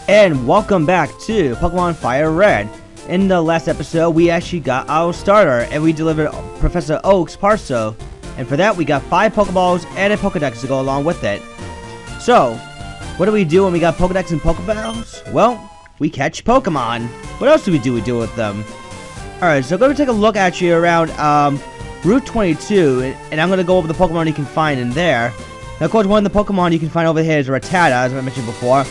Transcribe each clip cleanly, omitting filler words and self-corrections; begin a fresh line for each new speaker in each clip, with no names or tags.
And welcome back to Pokemon Fire Red. In the last episode, we actually got our starter, and we delivered Professor Oak's Parcel. And for that, we got 5 Pokeballs and a Pokedex to go along with it. So, what do we do when we got Pokedex and Pokeballs? Well, we catch Pokemon. What else do we do with them? Alright, so go take a look at you around Route 22, and I'm going to go over the Pokemon you can find in there. Now, of course, one of the Pokemon you can find over here is Rattata, as I mentioned before.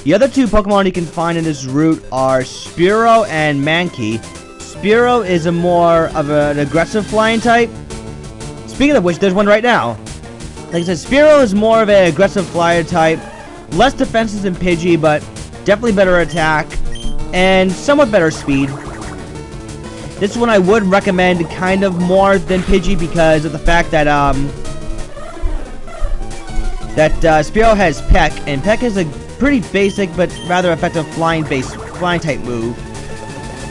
The other 2 Pokemon you can find in this route are Spearow and Mankey. Spearow is a more of an aggressive flying type. Speaking of which, there's one right now. Like I said, Spearow is more of an aggressive flyer type. Less defenses than Pidgey, but definitely better attack. And somewhat better speed. This one I would recommend kind of more than Pidgey because of the fact that Spearow has Peck, and Peck is a pretty basic but rather effective flying type move.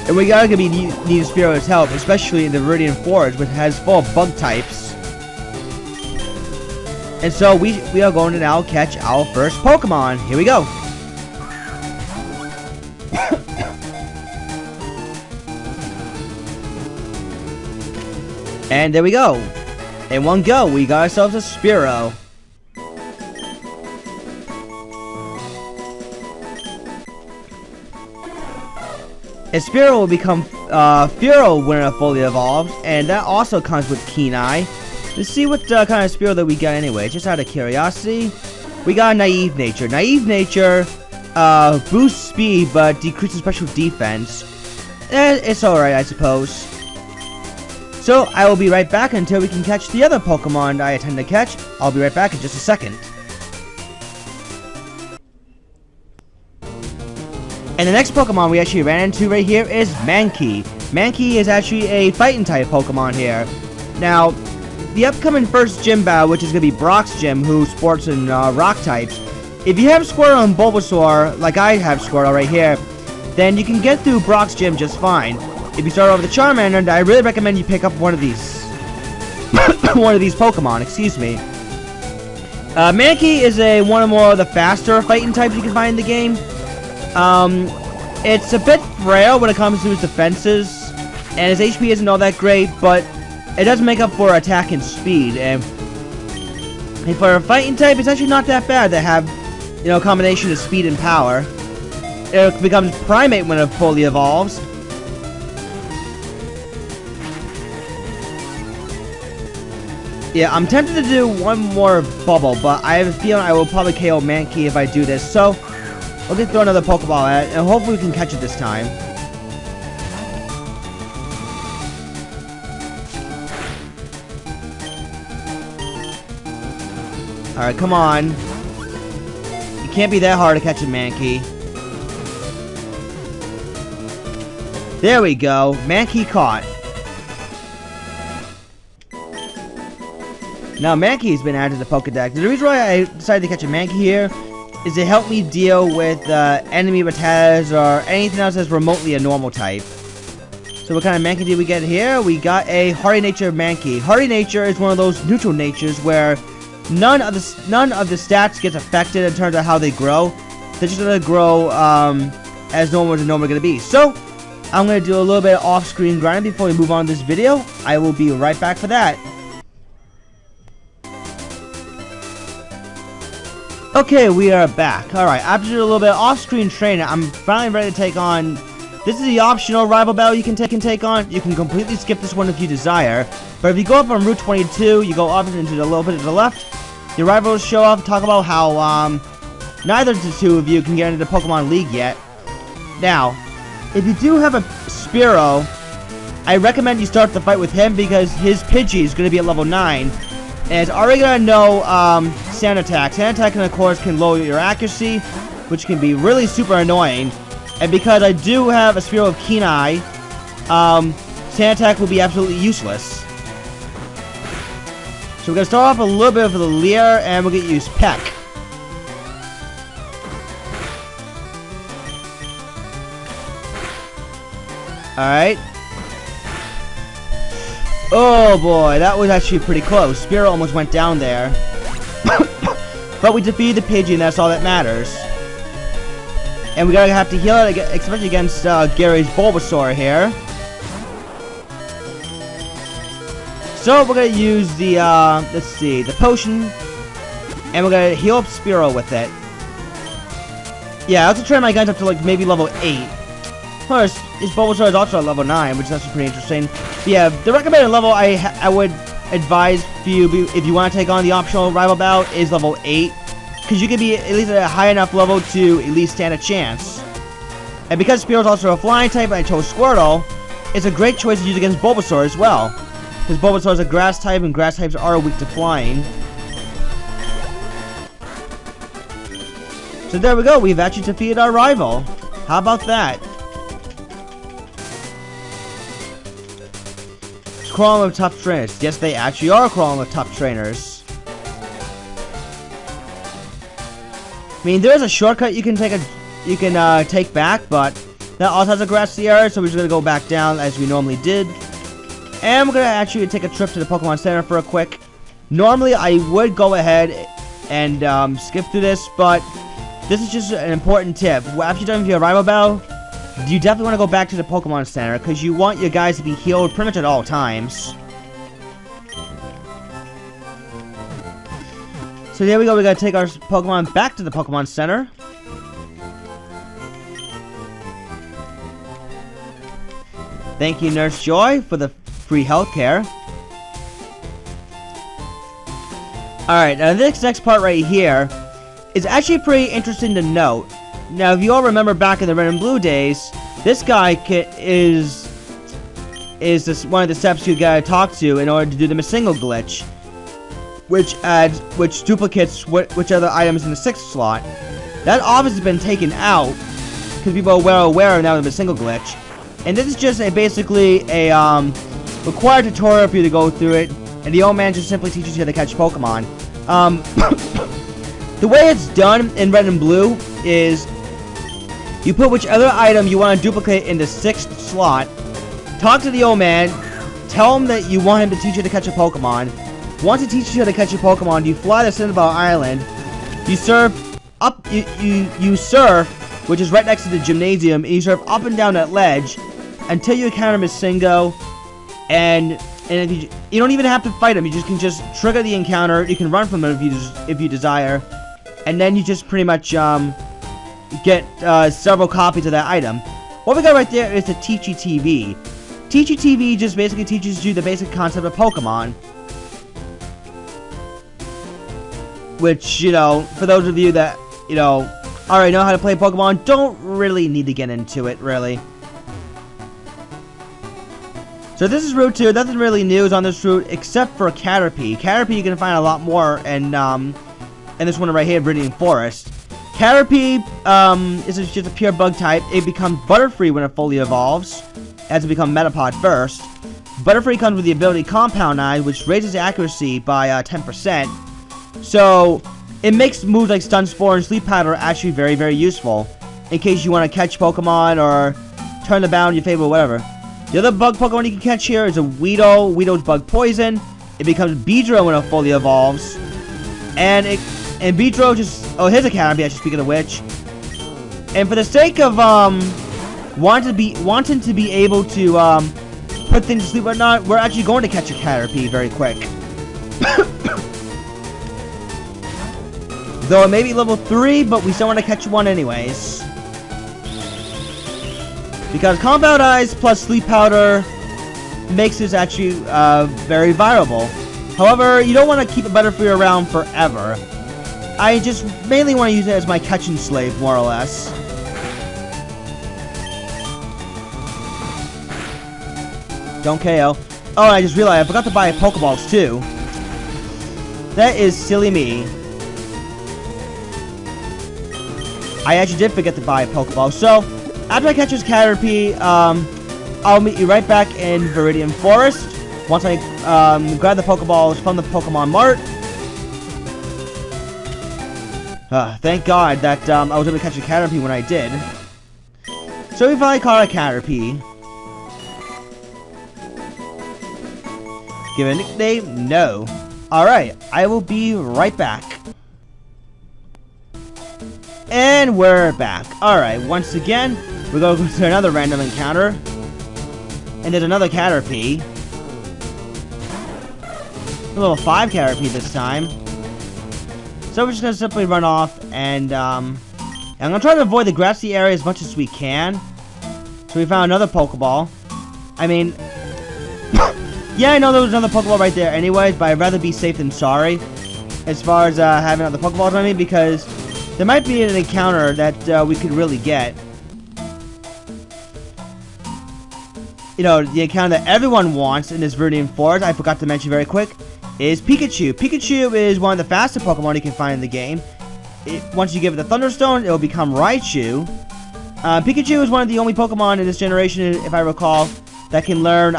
And we gotta be needing Spearow's help, especially in the Viridian Forest, which has full of bug types. And so we are going to now catch our first Pokemon. Here we go. And there we go. In one go, we got ourselves a Spearow. And Spearow will become Fearow when it fully evolves, and that also comes with Keen Eye. Let's see what kind of Spearow that we got anyway, just out of curiosity. We got Naive Nature. Naive Nature boosts speed but decreases special defense. And it's alright, I suppose. So, I will be right back until we can catch the other Pokemon I intend to catch. I'll be right back in just a second. And the next Pokemon we actually ran into right here is Mankey. Mankey is actually a fighting type Pokemon here. Now, the upcoming first gym battle, which is going to be Brock's gym, who sports in rock types. If you have Squirtle and Bulbasaur, like I have Squirtle right here, then you can get through Brock's gym just fine. If you start over the Charmander, I really recommend you pick up one of these one of these Pokemon, excuse me. Mankey is one of more of the faster fighting types you can find in the game. It's a bit frail when it comes to his defenses, and his HP isn't all that great, but it does make up for attack and speed, and for a fighting type, it's actually not that bad to have, you know, a combination of speed and power. It becomes Primate when it fully evolves. Yeah, I'm tempted to do one more bubble, but I have a feeling I will probably KO Mankey if I do this, so we'll just throw another Pokeball at it, and hopefully we can catch it this time. Alright, come on. It can't be that hard to catch a Mankey. There we go. Mankey caught. Now, Mankey's been added to the Pokedex. The reason why I decided to catch a Mankey here is to help me deal with enemy Rattatas or anything else that's remotely a normal type. So what kind of Mankey did we get here? We got a Hardy Nature Mankey. Hardy Nature is one of those neutral natures where none of the stats gets affected in terms of how they grow. They're just gonna grow as normal as they're normally gonna be. So I'm gonna do a little bit of off-screen grinding before we move on to this video. I will be right back for that. Okay, we are back. Alright, after a little bit of off-screen training, I'm finally ready to take on... This is the optional rival battle you can take on. You can completely skip this one if you desire. But if you go up on Route 22, you go up into a little bit to the left, your rivals show up and talk about how neither of the 2 of you can get into the Pokemon League yet. Now, if you do have a Spearow, I recommend you start the fight with him because his Pidgey is going to be at level 9. And it's already going to know Sand Attack. Sand Attack, of course, can lower your accuracy, which can be really super annoying. And because I do have a Spearow of Keen Eye, Sand Attack will be absolutely useless. So we're going to start off a little bit with the Leer, and we're going to use Peck. Alright. Oh boy, that was actually pretty close. Spearow almost went down there. But we defeated the Pidgey, and that's all that matters. And we're gonna have to heal it, especially against Gary's Bulbasaur here. So we're gonna use the, let's see, the potion. And we're gonna heal up Spearow with it. Yeah, I also train my guns up to like maybe level 8. Of course, his Bulbasaur is also at level 9, which is actually pretty interesting. But yeah, the recommended level I would advise for you if you want to take on the optional rival bout is level 8. Because you can be at least at a high enough level to at least stand a chance. And because Spearow is also a flying type and I chose Squirtle, it's a great choice to use against Bulbasaur as well. Because Bulbasaur is a grass type and grass types are weak to flying. So there we go, we've actually defeated our rival. How about that? It's crawling with tough trainers. Yes, they actually are crawling with tough trainers. I mean, there is a shortcut you can take take back, but that also has a grassy area, so we're just gonna go back down as we normally did. And we're gonna actually take a trip to the Pokemon Center for a quick. Normally, I would go ahead and skip through this, but this is just an important tip. After you're done with your rival battle, you definitely want to go back to the Pokemon Center, because you want your guys to be healed pretty much at all times. So here we go, we gotta take our Pokemon back to the Pokemon Center. Thank you, Nurse Joy, for the free healthcare. Alright, now this next part right here is actually pretty interesting to note. Now, if you all remember back in the Red and Blue days, this guy is one of the steps you gotta talk to in order to do the Masingo glitch. Which duplicates which other items in the 6th slot. That obviously has been taken out because people are well aware now of the single glitch. And this is just basically a required tutorial for you to go through it, and the old man just simply teaches you how to catch Pokemon. The way it's done in Red and Blue is you put which other item you want to duplicate in the 6th slot, talk to the old man, tell him that you want him to teach you to catch a Pokemon. Once he teaches you how to catch a Pokemon, you fly to Cinnabar Island, you surf up, you surf, which is right next to the gymnasium, and you surf up and down that ledge until you encounter Masingo, and if you don't even have to fight him, you can just trigger the encounter, you can run from him if you desire, and then you just pretty much get several copies of that item. What we got right there is the Teachy TV. Teachy TV just basically teaches you the basic concept of Pokemon. Which, you know, for those of you that, you know, already know how to play Pokemon, don't really need to get into it, really. So this is Route 2. Nothing really new is on this route, except for Caterpie. Caterpie you can find a lot more in this one right here, Viridian Forest. Caterpie is just a pure bug type. It becomes Butterfree when it fully evolves, as it becomes Metapod first. Butterfree comes with the ability Compound Eye, which raises accuracy by 10%. So, it makes moves like Stun Spore and Sleep Powder actually very, very useful, in case you want to catch Pokemon or turn the battle in your favor or whatever. The other bug Pokemon you can catch here is a Weedle. Weedle's Bug Poison. It becomes Beedrill when it fully evolves. And Beedrill just... Oh, here's a Caterpie, actually, speaking of which. And for the sake of, wanting to be able to, put things to sleep or not, we're actually going to catch a Caterpie very quick. Though it may be level 3, but we still want to catch one anyways. Because Compound Eyes plus Sleep Powder makes this actually very viable. However, you don't want to keep a Butterfree around forever. I just mainly want to use it as my catching slave, more or less. Don't KO. Oh, I just realized I forgot to buy Pokeballs too. That is silly me. I actually did forget to buy a Pokeball. So, after I catch this Caterpie, I'll meet you right back in Viridian Forest. Once I grab the Pokeballs from the Pokemon Mart. Thank God that I was able to catch a Caterpie when I did. So we finally caught a Caterpie. Give it a nickname? No. Alright, I will be right back. And And we're back. Alright, once again, we're going to go to another random encounter. And there's another Caterpie. A level 5 Caterpie this time. So we're just going to simply run off and I'm going to try to avoid the grassy area as much as we can. So we found another Pokeball. I mean, yeah, I know there was another Pokeball right there anyways, but I'd rather be safe than sorry as far as having other Pokeballs on me, because there might be an encounter that we could really get. You know, the encounter that everyone wants in this Viridian Forest, I forgot to mention very quick, is Pikachu. Pikachu is one of the fastest Pokemon you can find in the game. Once you give it the Thunderstone, it will become Raichu. Pikachu is one of the only Pokemon in this generation, if I recall, that can learn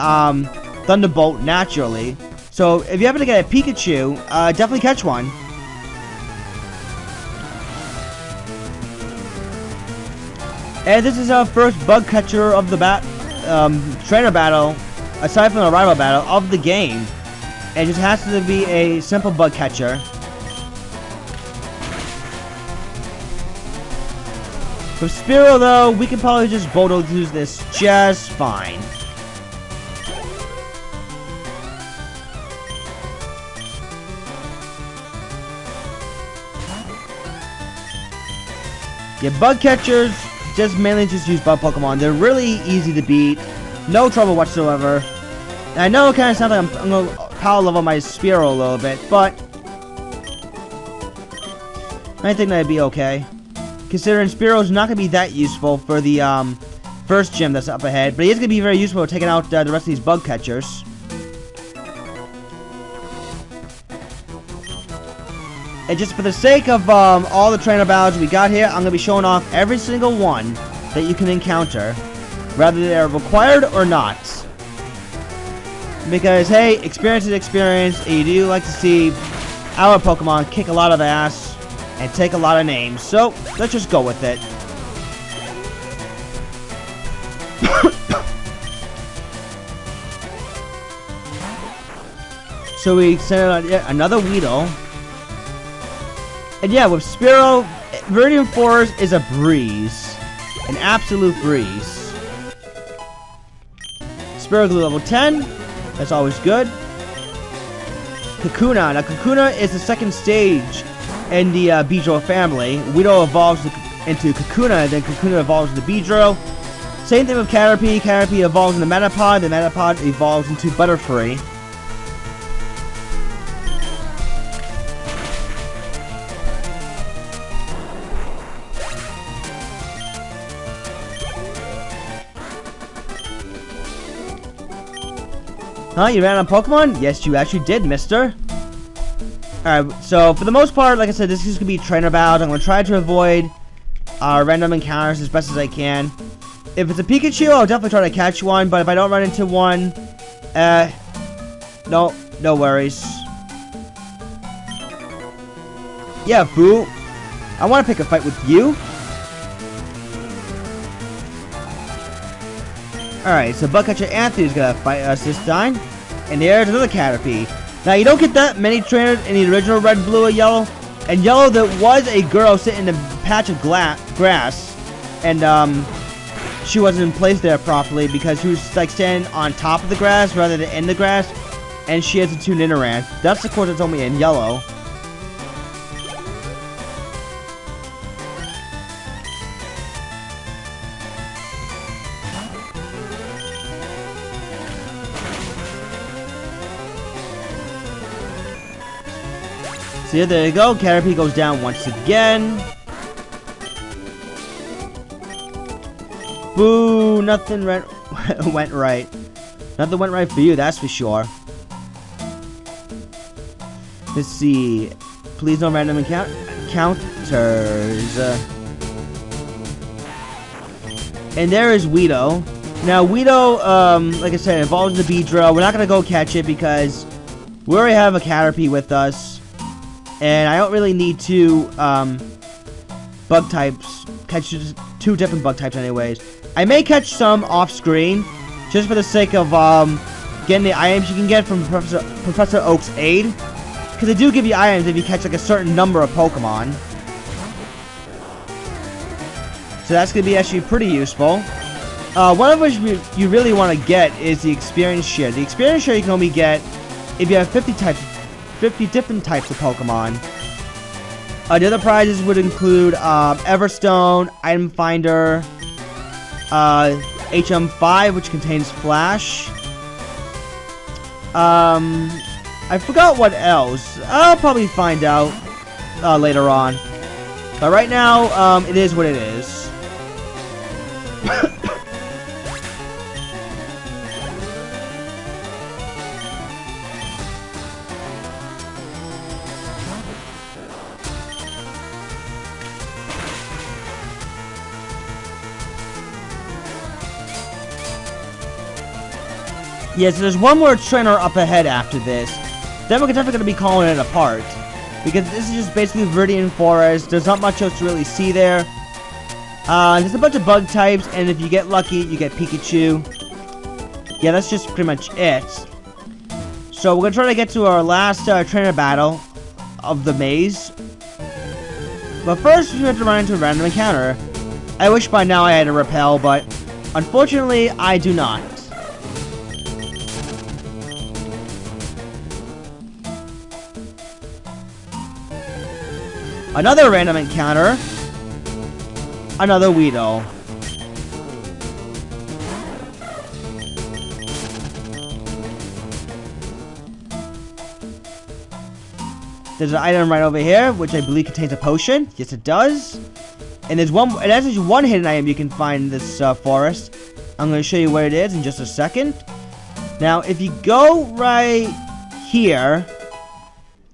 Thunderbolt naturally. So if you happen to get a Pikachu, definitely catch one. And this is our first bug catcher of the trainer battle, aside from the rival battle, of the game. And it just has to be a simple bug catcher. With Spearow, though, we can probably just bulldoze this just fine. Yeah, bug catchers just mainly just use bug Pokemon. They're really easy to beat, no trouble whatsoever. And I know it kind of sounds like I'm going to power level my Spearow a little bit, but I think that'd be okay. Considering Spearow's not going to be that useful for the first gym that's up ahead, but he is going to be very useful for taking out the rest of these bug catchers. And just for the sake of all the trainer battles we got here, I'm going to be showing off every single one that you can encounter, whether they're required or not. Because, hey, experience is experience, and you do like to see our Pokemon kick a lot of ass and take a lot of names. So, let's just go with it. So we sent out yet another Weedle. And yeah, with Spearow, Viridian Forest is a breeze. An absolute breeze. Spearow grew level 10. That's always good. Kakuna. Now, Kakuna is the second stage in the Beedrill family. Weedle evolves into Kakuna, then Kakuna evolves into Beedrill. Same thing with Caterpie. Caterpie evolves into Metapod, then Metapod evolves into Butterfree. Huh? You ran on Pokemon? Yes, you actually did, mister. Alright, so for the most part, like I said, this is going to be trainer battles. I'm going to try to avoid random encounters as best as I can. If it's a Pikachu, I'll definitely try to catch one, but if I don't run into one, no worries. Yeah, Boo. I want to pick a fight with you. Alright, so Bugcatcher Anthony's gonna fight us this time. And there's another Caterpie. Now, you don't get that many trainers in the original Red, Blue, or Yellow. And Yellow, there was a girl sitting in a patch of grass. And, she wasn't placed there properly because she was, like, standing on top of the grass rather than in the grass. And she has a two Nidoran. That's the course that's only in Yellow. So yeah, there you go. Caterpie goes down once again. Boo! Nothing went right. Nothing went right for you, that's for sure. Let's see. Please no random encounters. And there is Weedle. Now, Weedle, like I said, evolves the Beedrill. We're not going to go catch it because we already have a Caterpie with us. And I don't really need two bug types. Catch two different bug types anyways. I may catch some off screen just for the sake of getting the items you can get from Professor Oak's aid. Because they do give you items if you catch like a certain number of Pokemon. So that's going to be actually pretty useful. One of which you really want to get is the experience share. The experience share you can only get if you have 50 different types of Pokemon. The other prizes would include Everstone, Item Finder, HM5, which contains Flash. I forgot what else. I'll probably find out later on. But right now, it is what it is. Yeah, so there's one more trainer up ahead after this. Then we're definitely going to be calling it apart. Because this is just basically Viridian Forest. There's not much else to really see there. There's a bunch of bug types, and if you get lucky, you get Pikachu. Yeah, that's just pretty much it. So we're going to try to get to our last trainer battle of the maze. But first, we have to run into a random encounter. I wish by now I had a repel, but unfortunately, I do not. Another random encounter. Another Weedle. There's an item right over here, which I believe contains a potion. Yes, it does. And there's one. And there's just one hidden item you can find in this forest. I'm going to show you where it is in just a second. Now, if you go right here,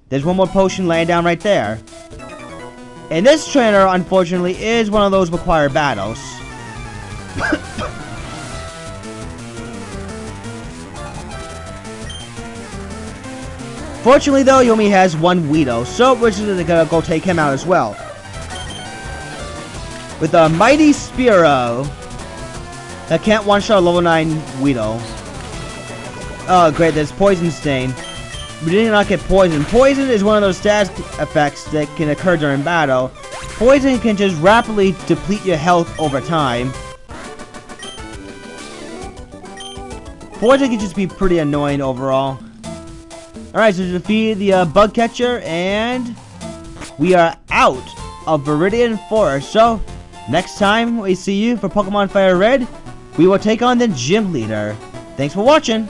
there's one more potion laying down right there. And this trainer, unfortunately, is one of those required battles. Fortunately, though, he only has one Weedle, so we're just gonna go take him out as well. With a Mighty Spearow that can't one-shot a level 9 Weedle. Oh, great, there's Poison Stain. We did not get Poison. Poison is one of those status effects that can occur during battle. Poison can just rapidly deplete your health over time. Poison can just be pretty annoying overall. Alright, so we defeated the bug catcher, and we are out of Viridian Forest. So, next time we see you for Pokemon Fire Red, we will take on the gym leader. Thanks for watching!